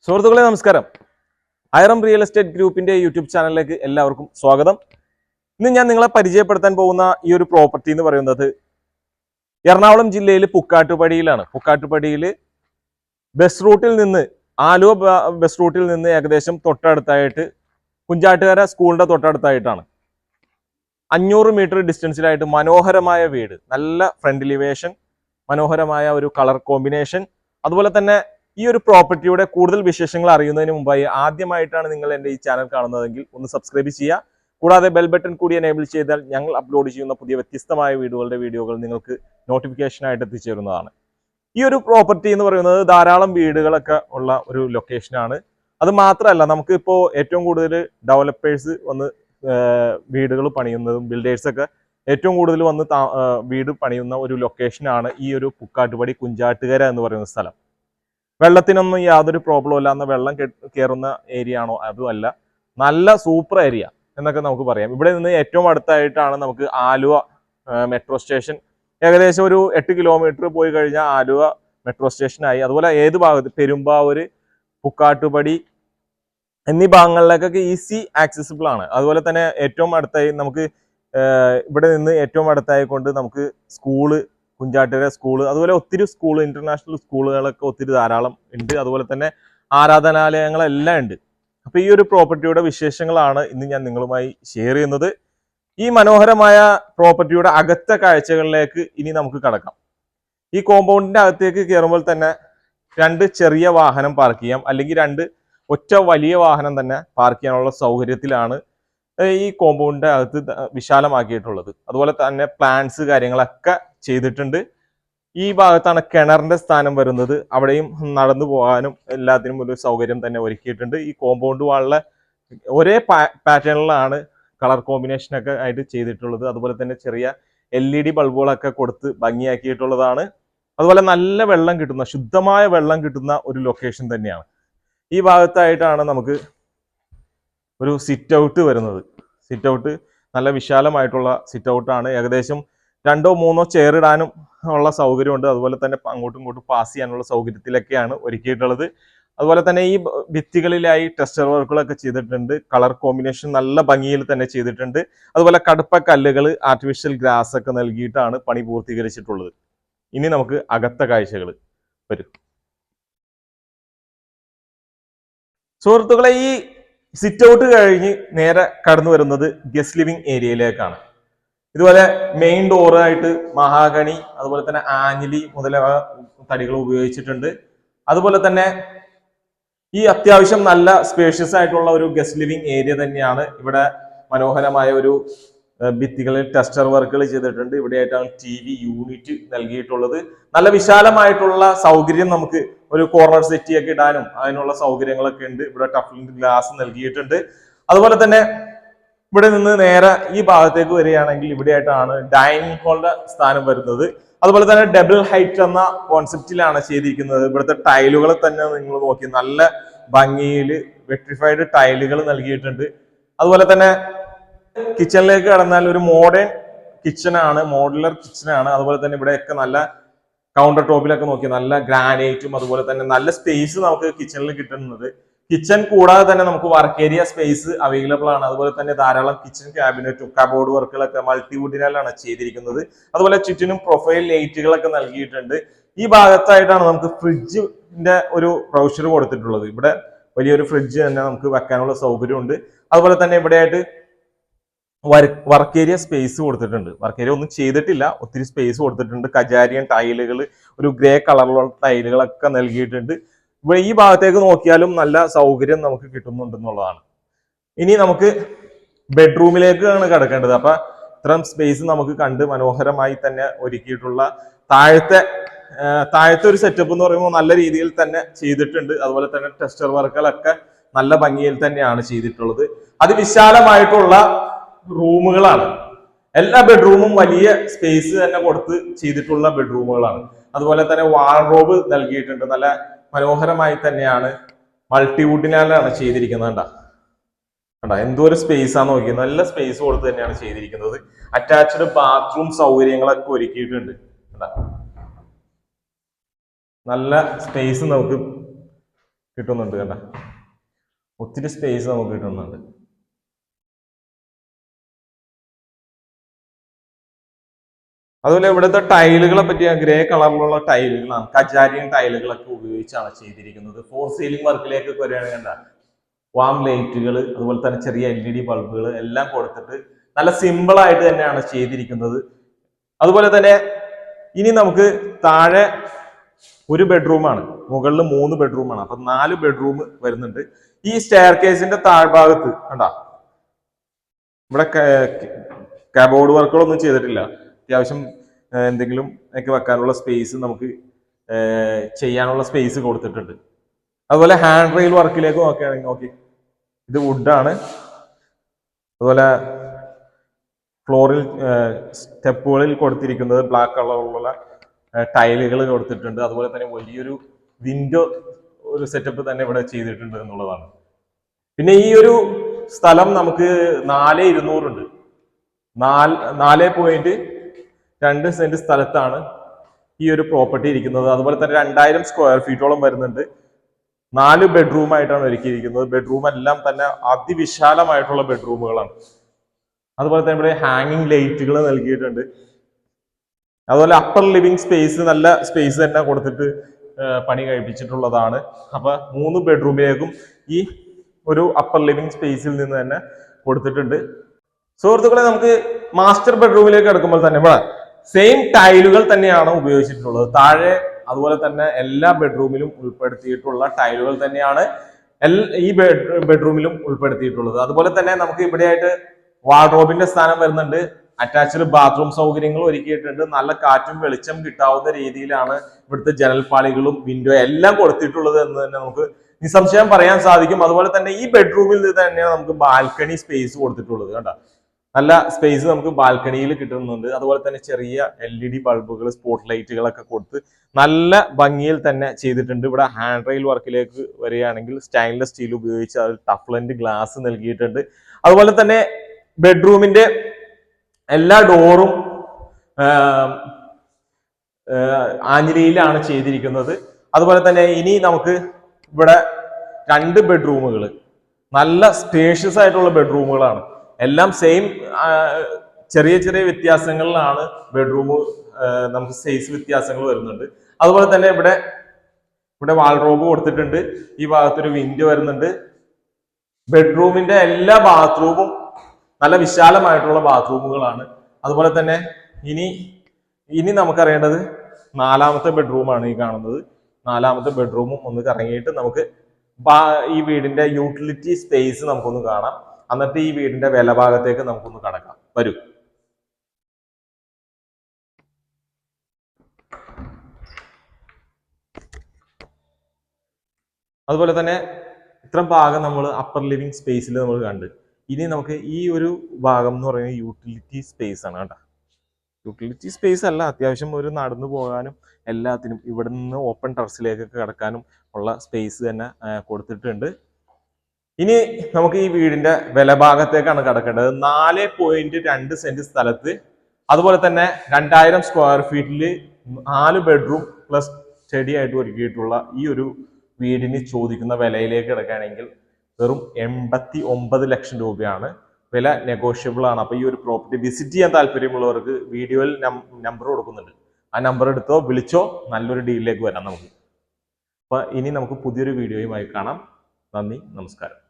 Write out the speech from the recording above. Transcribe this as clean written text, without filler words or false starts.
സുഹൃത്തുക്കളെ നമസ്കാരം. ഐറം real estate ഗ്രൂപ്പിന്റെ യൂട്യൂബ് ചാനലിലേക്ക് എല്ലാവർക്കും സ്വാഗതം. ഇന്ന് ഞാൻ നിങ്ങളെ പരിചയപ്പെടുത്താൻ പോകുന്ന ഈ ഒരു പ്രോപ്പർട്ടി എന്ന് പറയുന്നത് എറണാകുളം ജില്ലയിൽ പുക്കാട്ടുപടിയിലാണ്. പുക്കാട്ടുപടിയിൽ ബസ് റൂട്ടിൽ നിന്ന് ആലുവ ബസ് റൂട്ടിൽ നിന്ന് ഏകദേശം തൊട്ടടുത്തായിട്ട് കുഞ്ചാട്ടുകര സ്കൂളിന്റെ തൊട്ടടുത്തായിട്ടാണ്. 500 മീറ്റർ ഡിസ്റ്റൻസിലായിട്ട് മനോഹരമായ വീട്, നല്ല ഫ്രണ്ട് എലിവേഷൻ, മനോഹരമായ ഒരു കളർ കോമ്പിനേഷൻ. അതുപോലെ തന്നെ ഈ ഒരു പ്രോപ്പർട്ടിയുടെ കൂടുതൽ വിശേഷങ്ങൾ അറിയുന്നതിന് മുമ്പായി ആദ്യമായിട്ടാണ് നിങ്ങൾ എൻ്റെ ഈ ചാനൽ കാണുന്നതെങ്കിൽ ഒന്ന് സബ്സ്ക്രൈബ് ചെയ്യുക. കൂടാതെ ബെൽ ബട്ടൺ കൂടി എനേബിൾ ചെയ്താൽ ഞങ്ങൾ അപ്ലോഡ് ചെയ്യുന്ന പുതിയ വ്യത്യസ്തമായ വീഡിയോകൾ നിങ്ങൾക്ക് നോട്ടിഫിക്കേഷനായിട്ട് എത്തിച്ചേരുന്നതാണ്. ഈ ഒരു പ്രോപ്പർട്ടി എന്ന് പറയുന്നത് ധാരാളം വീടുകളൊക്കെ ഉള്ള ഒരു ലൊക്കേഷനാണ്. അത് മാത്രമല്ല, നമുക്ക് ഇപ്പോൾ ഏറ്റവും കൂടുതൽ ഡെവലപ്പേഴ്സ് വന്ന് വീടുകൾ പണിയുന്നതും ബിൽഡേഴ്സൊക്കെ ഏറ്റവും കൂടുതൽ വന്ന് വീട് പണിയുന്ന ഒരു ലൊക്കേഷനാണ് ഈ ഒരു പുക്കാട്ടുപടി കുഞ്ചാട്ടുകര എന്ന് പറയുന്ന സ്ഥലം. വെള്ളത്തിനൊന്നും യാതൊരു പ്രോബ്ലം ഇല്ല, എന്ന വെള്ളം കയറുന്ന ഏരിയ ആണോ അതുമല്ല, നല്ല സൂപ്പർ ഏരിയ എന്നൊക്കെ നമുക്ക് പറയാം. ഇവിടെ നിന്ന് ഏറ്റവും അടുത്തായിട്ടാണ് നമുക്ക് ആലുവ മെട്രോ സ്റ്റേഷൻ. ഏകദേശം ഒരു 8 കിലോമീറ്റർ പോയി കഴിഞ്ഞാൽ ആലുവ മെട്രോ സ്റ്റേഷനായി. അതുപോലെ ഏത് ഭാഗത്ത് പെരുമ്പാവൂര്, പുക്കാട്ടുപടി എന്നീ ഭാഗങ്ങളിലേക്കൊക്കെ ഈസി ആക്സസിബിൾ ആണ്. അതുപോലെ തന്നെ ഏറ്റവും അടുത്തായി നമുക്ക് ഇവിടെ നിന്ന് ഏറ്റവും അടുത്തായി കൊണ്ട് നമുക്ക് സ്കൂള്, കുഞ്ചാട്ടുകര സ്കൂള്, അതുപോലെ ഒത്തിരി സ്കൂൾ, ഇന്റർനാഷണൽ സ്കൂളുകളൊക്കെ ഒത്തിരി ധാരാളം ഉണ്ട്. അതുപോലെ തന്നെ ആരാധനാലയങ്ങളെല്ലാം ഉണ്ട്. അപ്പൊ ഈ ഒരു പ്രോപ്പർട്ടിയുടെ വിശേഷങ്ങളാണ് ഇന്ന് ഞാൻ നിങ്ങളുമായി ഷെയർ ചെയ്യുന്നത്. ഈ മനോഹരമായ പ്രോപ്പർട്ടിയുടെ അകത്തെ കാഴ്ചകളിലേക്ക് ഇനി നമുക്ക് കടക്കാം. ഈ കോമ്പൗണ്ടിന്റെ അകത്തേക്ക് കയറുമ്പോൾ തന്നെ 2 ചെറിയ വാഹനം പാർക്ക് ചെയ്യാം, അല്ലെങ്കിൽ 2 ഒറ്റ വലിയ വാഹനം തന്നെ പാർക്ക് ചെയ്യാനുള്ള സൗകര്യത്തിലാണ് ഈ കോമ്പൗണ്ടിന്റെ അകത്ത് വിശാലമാക്കിയിട്ടുള്ളത്. അതുപോലെ തന്നെ പ്ലാന്റ്സ് കാര്യങ്ങളൊക്കെ ചെയ്തിട്ടുണ്ട്. ഈ ഭാഗത്താണ് കിണറിന്റെ സ്ഥാനം വരുന്നത്. അവിടെയും നടന്നു പോകാനും എല്ലാത്തിനും ഒരു സൗകര്യം തന്നെ ഒരുക്കിയിട്ടുണ്ട്. ഈ കോമ്പൗണ്ട് വാളിലെ ഒരേ പാറ്റേണിലാണ് കളർ കോമ്പിനേഷനൊക്കെ ആയിട്ട് ചെയ്തിട്ടുള്ളത്. അതുപോലെ തന്നെ ചെറിയ LED ബൾബുകളൊക്കെ കൊടുത്ത് ഭംഗിയാക്കിയിട്ടുള്ളതാണ്. അതുപോലെ നല്ല വെള്ളം കിട്ടുന്ന, ശുദ്ധമായ വെള്ളം കിട്ടുന്ന ഒരു ലൊക്കേഷൻ തന്നെയാണ്. ഈ ഭാഗത്തായിട്ടാണ് നമുക്ക് ഒരു സിറ്റ് ഔട്ട് വരുന്നത്. സിറ്റ് ഔട്ട് നല്ല വിശാലമായിട്ടുള്ള സിറ്റ് ഔട്ടാണ്. ഏകദേശം 2-3 ചെയർ ഇടാനും ഉള്ള സൗകര്യമുണ്ട്. അതുപോലെ തന്നെ അങ്ങോട്ടും ഇങ്ങോട്ടും പാസ് ചെയ്യാനുള്ള സൗകര്യത്തിലൊക്കെയാണ് ഒരുക്കിയിട്ടുള്ളത്. അതുപോലെ തന്നെ ഈ ഭിത്തികളിലായി ടെക്സ്ചർ വർക്കുകളൊക്കെ ചെയ്തിട്ടുണ്ട്. കളർ കോമ്പിനേഷൻ നല്ല ഭംഗിയിൽ തന്നെ ചെയ്തിട്ടുണ്ട്. അതുപോലെ കടുപ്പ കല്ലുകൾ, ആർട്ടിഫിഷ്യൽ ഗ്രാസ് ഒക്കെ നൽകിയിട്ടാണ് പണി പൂർത്തീകരിച്ചിട്ടുള്ളത്. ഇനി നമുക്ക് അകത്ത കാഴ്ചകൾ വരും. സുഹൃത്തുക്കളെ, ഈ സിറ്റ് ഔട്ട് കഴിഞ്ഞ് നേരെ കടന്നു വരുന്നത് ഗസ്റ്റ് ലിവിംഗ് ഏരിയയിലേക്കാണ്. ഇതുപോലെ മെയിൻ ഡോറായിട്ട് മഹാഗണി, അതുപോലെ തന്നെ ആഞ്ഞിലി മുതലായ തടികൾ ഉപയോഗിച്ചിട്ടുണ്ട്. അതുപോലെ തന്നെ ഈ അത്യാവശ്യം നല്ല സ്പേഷ്യസ് ആയിട്ടുള്ള ഒരു ഗസ്റ്റ് ലിവിംഗ് ഏരിയ തന്നെയാണ്. ഇവിടെ മനോഹരമായ ഒരു ഭിത്തികളിൽ ടെക്സ്ചർ വർക്കുകൾ ചെയ്തിട്ടുണ്ട്. ഇവിടെയായിട്ടാണ് TV യൂണിറ്റ് നൽകിയിട്ടുള്ളത്. നല്ല വിശാലമായിട്ടുള്ള സൗകര്യം, നമുക്ക് ഒരു കോർണർ സെറ്റിയൊക്കെ ഇടാനും അതിനുള്ള സൗകര്യങ്ങളൊക്കെ ഉണ്ട്. ഇവിടെ ടഫ്ലിംഗ് ഗ്ലാസ് നൽകിയിട്ടുണ്ട്. അതുപോലെ തന്നെ ഇവിടെ നിന്ന് നേരെ ഈ ഭാഗത്തേക്ക് വരികയാണെങ്കിൽ ഇവിടെയായിട്ടാണ് ഡൈനിങ് ഹാളിന്റെ സ്ഥാനം വരുന്നത്. അതുപോലെ തന്നെ ഡബിൾ ഹൈറ്റ് എന്ന കോൺസെപ്റ്റിലാണ് ചെയ്തിരിക്കുന്നത്. ഇവിടുത്തെ ടൈലുകൾ തന്നെ നിങ്ങൾ നോക്കി, നല്ല ഭംഗിയിൽ വെട്രിഫൈഡ് ടൈലുകൾ നൽകിയിട്ടുണ്ട്. അതുപോലെ തന്നെ കിച്ചണിലേക്ക് കടന്നാൽ ഒരു മോഡേൺ കിച്ചണാണ്, മോഡുലർ കിച്ചണാണ്. അതുപോലെ തന്നെ ഇവിടെയൊക്കെ നല്ല കൗണ്ടർ ടോപ്പിലൊക്കെ നോക്കി നല്ല ഗ്രാനൈറ്റും അതുപോലെ തന്നെ നല്ല സ്പേസ് നമുക്ക് കിച്ചണിൽ കിട്ടുന്നത്. കിച്ചൺ കൂടാതെ തന്നെ നമുക്ക് വർക്ക് ഏരിയ സ്പേസ് അവൈലബിൾ ആണ്. അതുപോലെ തന്നെ ധാരാളം കിച്ചൺ ക്യാബിനറ്റും കബോർഡ് വർക്കുകളൊക്കെ മൾട്ടിവുഡിനാലാണ് ചെയ്തിരിക്കുന്നത്. അതുപോലെ ചുറ്റിനും പ്രൊഫൈൽ ലൈറ്റുകളൊക്കെ നൽകിയിട്ടുണ്ട്. ഈ ഭാഗത്തായിട്ടാണ് നമുക്ക് ഫ്രിഡ്ജിന്റെ ഒരു പ്രൊവിഷൻ കൊടുത്തിട്ടുള്ളത്. ഇവിടെ വലിയൊരു ഫ്രിഡ്ജ് തന്നെ നമുക്ക് വെക്കാനുള്ള സൗകര്യമുണ്ട്. അതുപോലെ തന്നെ ഇവിടെയായിട്ട് വർക്ക് ഏരിയ സ്പേസ് കൊടുത്തിട്ടുണ്ട്. വർക്ക് ഏരിയ ഒന്നും ചെയ്തിട്ടില്ല, ഒത്തിരി സ്പേസ് കൊടുത്തിട്ടുണ്ട്. കജാരിയൻ ടൈലുകൾ, ഒരു ഗ്രേ കളറിലുള്ള ടൈലുകളൊക്കെ നൽകിയിട്ടുണ്ട്. ഇവിടെ ഈ ഭാഗത്തേക്ക് നോക്കിയാലും നല്ല സൗകര്യം നമുക്ക് കിട്ടുന്നുണ്ടെന്നുള്ളതാണ്. ഇനി നമുക്ക് ബെഡ്റൂമിലേക്കാണ് കിടക്കേണ്ടത്. അപ്പൊ ഇത്രയും സ്പേസ് നമുക്ക് കണ്ട് മനോഹരമായി തന്നെ ഒരുക്കിയിട്ടുള്ള താഴത്തെ ഒരു സെറ്റപ്പ് എന്ന് പറയുമ്പോൾ നല്ല രീതിയിൽ തന്നെ ചെയ്തിട്ടുണ്ട്. അതുപോലെ തന്നെ ടെക്സ്ചർ വർക്കുകളൊക്കെ നല്ല ഭംഗിയിൽ തന്നെയാണ് ചെയ്തിട്ടുള്ളത്. അതിവിശാലമായിട്ടുള്ള റൂമുകളാണ്. എല്ലാ ബെഡ്റൂമും വലിയ സ്പേസ് തന്നെ കൊടുത്ത് ചെയ്തിട്ടുള്ള ബെഡ്റൂമുകളാണ്. അതുപോലെ തന്നെ വാർഡ്രോബ് നൽകിയിട്ടുണ്ട്. നല്ല മനോഹരമായി തന്നെയാണ് മൾട്ടിവുഡിനാലാണ് ചെയ്തിരിക്കുന്നത്. കണ്ട എന്തോരം സ്പേസ് ആണ് നോക്കിയത്, നല്ല സ്പേസ് കൊടുത്ത് തന്നെയാണ് ചെയ്തിരിക്കുന്നത്. അറ്റാച്ച്ഡ് ബാത്റൂം സൗകര്യങ്ങളൊക്കെ ഒരുക്കിയിട്ടുണ്ട്. നല്ല സ്പേസ് നമുക്ക് കിട്ടുന്നുണ്ട്. കണ്ട, ഒത്തിരി സ്പേസ് നമുക്ക് കിട്ടുന്നുണ്ട്. അതുപോലെ ഇവിടുത്തെ ടൈലുകളെ പറ്റി, ഗ്രേ കളറിലുള്ള ടൈലുകളാണ്, കജാരിയൻ ടൈലുകളൊക്കെ ഉപയോഗിച്ചാണ് ചെയ്തിരിക്കുന്നത്. ഫോർ സീലിംഗ് വർക്കിലേക്ക് വരികയാണെങ്കിൽ വാം ലൈറ്റുകൾ, അതുപോലെ തന്നെ ചെറിയ LED ബൾബുകൾ എല്ലാം കൊടുത്തിട്ട് നല്ല സിമ്പിൾ ആയിട്ട് തന്നെയാണ് ചെയ്തിരിക്കുന്നത്. അതുപോലെ തന്നെ ഇനി നമുക്ക് താഴെ ഒരു ബെഡ്റൂമാണ്, മുകളിൽ 3 ബെഡ്റൂമാണ്, അപ്പൊ 4 ബെഡ്റൂം വരുന്നുണ്ട്. ഈ സ്റ്റെയർ കേസിന്റെ താഴ്ഭാഗത്ത് കണ്ട, ഇവിടെ കബോർഡ് വർക്കുകളൊന്നും ചെയ്തിട്ടില്ല. അത്യാവശ്യം എന്തെങ്കിലും ഒക്കെ വെക്കാനുള്ള സ്പേസ് നമുക്ക് ചെയ്യാനുള്ള സ്പേസ് കൊടുത്തിട്ടുണ്ട്. അതുപോലെ ഹാൻഡ് റെയിൽ വർക്കിലേക്ക് നോക്കുകയാണെങ്കിൽ നോക്കി, ഇത് വുഡാണ്. അതുപോലെ ഫ്ലോറിൽ സ്റ്റെപ്പുകളിൽ കൊടുത്തിരിക്കുന്നത് ബ്ലാക്ക് കളറിലുള്ള ടൈലുകൾ കൊടുത്തിട്ടുണ്ട്. അതുപോലെ തന്നെ വലിയൊരു വിൻഡോ ഒരു സെറ്റപ്പ് തന്നെ ഇവിടെ ചെയ്തിട്ടുണ്ട് എന്നുള്ളതാണ്. പിന്നെ ഈ ഒരു സ്ഥലം നമുക്ക് 4,200 ഉണ്ട്. 4.2 സെന്റ് സ്ഥലത്താണ് ഈ ഒരു പ്രോപ്പർട്ടി ഇരിക്കുന്നത്. അതുപോലെ തന്നെ 2000 സ്ക്വയർ ഫീറ്റോളം വരുന്നുണ്ട്. 4 ബെഡ്റൂം ആയിട്ടാണ് ഒരുക്കിയിരിക്കുന്നത്. ബെഡ്റൂം എല്ലാം തന്നെ അതിവിശാലമായിട്ടുള്ള ബെഡ്റൂമുകളാണ്. അതുപോലെ തന്നെ ഇവിടെ ഹാങ്ങിങ് ലൈറ്റുകൾ നൽകിയിട്ടുണ്ട്. അതുപോലെ അപ്പർ ലിവിംഗ് സ്പേസ്, നല്ല സ്പേസ് തന്നെ കൊടുത്തിട്ട് പണി കഴിപ്പിച്ചിട്ടുള്ളതാണ്. അപ്പൊ 3 ബെഡ്റൂമിലേക്കും ഈ ഒരു അപ്പർ ലിവിംഗ് സ്പേസിൽ നിന്ന് തന്നെ കൊടുത്തിട്ടുണ്ട്. സുഹൃത്തുക്കളെ, നമുക്ക് മാസ്റ്റർ ബെഡ്റൂമിലേക്ക് കിടക്കുമ്പോൾ തന്നെ ഇവിടെ സെയിം ടൈലുകൾ തന്നെയാണ് ഉപയോഗിച്ചിട്ടുള്ളത്. താഴെ അതുപോലെ തന്നെ എല്ലാ ബെഡ്റൂമിലും ഉൾപ്പെടുത്തിയിട്ടുള്ള ടൈലുകൾ തന്നെയാണ് ഈ ബെഡ്റൂമിലും ഉൾപ്പെടുത്തിയിട്ടുള്ളത്. അതുപോലെ തന്നെ നമുക്ക് ഇവിടെയായിട്ട് വാർഡ്രോബിന്റെ സ്ഥാനം വരുന്നുണ്ട്. അറ്റാച്ച്ഡ് ബാത്റൂം സൗകര്യങ്ങൾ ഒരുക്കിയിട്ടുണ്ട്. നല്ല കാറ്റും വെളിച്ചം കിട്ടാവുന്ന രീതിയിലാണ് ഇവിടുത്തെ ജനൽപ്പാളികളും വിൻഡോ എല്ലാം കൊടുത്തിട്ടുള്ളത് എന്ന് തന്നെ നമുക്ക് നിസ്സംശയം പറയാൻ സാധിക്കും. അതുപോലെ തന്നെ ഈ ബെഡ്റൂമിൽ തന്നെയാണ് നമുക്ക് ബാൽക്കണി സ്പേസ് കൊടുത്തിട്ടുള്ളത്. കണ്ടോ, നല്ല സ്പേസ് നമുക്ക് ബാൽക്കണിയിൽ കിട്ടുന്നുണ്ട്. അതുപോലെ തന്നെ ചെറിയ LED ബൾബുകൾ, സ്പോട്ട് ലൈറ്റുകളൊക്കെ കൊടുത്ത് നല്ല ഭംഗിയിൽ തന്നെ ചെയ്തിട്ടുണ്ട്. ഇവിടെ ഹാൻഡ് റെയിൽ വർക്കിലേക്ക് വരികയാണെങ്കിൽ സ്റ്റെയിൻലെസ് സ്റ്റീൽ ഉപയോഗിച്ച് അത് ടഫ്ലൻഡ് ഗ്ലാസ് നൽകിയിട്ടുണ്ട്. അതുപോലെ തന്നെ ബെഡ്റൂമിന്റെ എല്ലാ ഡോറും ആഞ്ഞിലിയിലാണ് ചെയ്തിരിക്കുന്നത്. അതുപോലെ തന്നെ ഇനി നമുക്ക് ഇവിടെ 2 ബെഡ്റൂമുകൾ, നല്ല സ്പേഷ്യസ് ആയിട്ടുള്ള ബെഡ്റൂമുകളാണ്. എല്ലാം സെയിം, ചെറിയ ചെറിയ വ്യത്യാസങ്ങളിലാണ് ബെഡ്റൂം, നമുക്ക് സൈസ് വ്യത്യാസങ്ങൾ വരുന്നുണ്ട്. അതുപോലെ തന്നെ ഇവിടെ വാൾഡ്രോബ് കൊടുത്തിട്ടുണ്ട്. ഈ ഭാഗത്തൊരു വിൻഡോ വരുന്നുണ്ട്. ബെഡ്റൂമിന്റെ എല്ലാ ബാത്റൂമും നല്ല വിശാലമായിട്ടുള്ള ബാത്റൂമുകളാണ്. അതുപോലെ തന്നെ ഇനി നമുക്കറിയേണ്ടത് 4ാമത്തെ ബെഡ്റൂമാണ് ഈ കാണുന്നത്. 4ാമത്തെ ബെഡ്റൂമും ഒന്ന് കറങ്ങിയിട്ട് നമുക്ക് ഈ വീടിന്റെ യൂട്ടിലിറ്റി സ്പേസ് നമുക്കൊന്ന് കാണാം. എന്നിട്ട് ഈ വീടിന്റെ വിലഭാഗത്തേക്ക് നമുക്കൊന്ന് കടക്കാം. വരൂ. അതുപോലെ തന്നെ ഇത്രയും ഭാഗം നമ്മൾ അപ്പർ ലിവിംഗ് സ്പേസിൽ നമ്മൾ കണ്ട്. ഇനി നമുക്ക് ഈ ഒരു ഭാഗം എന്ന് പറയുന്നത് യൂട്ടിലിറ്റി സ്പേസ് ആണ് കേട്ടോ. യൂട്ടിലിറ്റി സ്പേസ് അല്ല, അത്യാവശ്യം ഒരു നടന്നു പോകാനും എല്ലാത്തിനും ഇവിടെ നിന്ന് ഓപ്പൺ ടെറസിലേക്കൊക്കെ കിടക്കാനും ഉള്ള സ്പേസ് തന്നെ കൊടുത്തിട്ടുണ്ട്. ഇനി നമുക്ക് ഈ വീടിന്റെ വിലഭാഗത്തേക്കാണ് കിടക്കേണ്ടത്. 4.2 സെന്റ് സ്ഥലത്ത്, അതുപോലെ തന്നെ 2000 സ്ക്വയർ ഫീറ്റിൽ 4 ബെഡ്റൂം പ്ലസ് സ്റ്റഡി ആയിട്ട് ഒരുക്കിയിട്ടുള്ള ഈ ഒരു വീടിന് ചോദിക്കുന്ന വിലയിലേക്ക് കിടക്കുകയാണെങ്കിൽ വെറും 89 ലക്ഷം രൂപയാണ്. വില നെഗോഷ്യബിൾ ആണ്. അപ്പൊ ഈ ഒരു പ്രോപ്പർട്ടി വിസിറ്റ് ചെയ്യാൻ താല്പര്യമുള്ളവർക്ക് വീഡിയോയിൽ നമ്പർ കൊടുക്കുന്നുണ്ട്. ആ നമ്പർ എടുത്തോ വിളിച്ചോ നല്ലൊരു ഡീലിലേക്ക് വരാം നമുക്ക്. അപ്പൊ ഇനി നമുക്ക് പുതിയൊരു വീഡിയോയുമായി കാണാം. നന്ദി, നമസ്കാരം.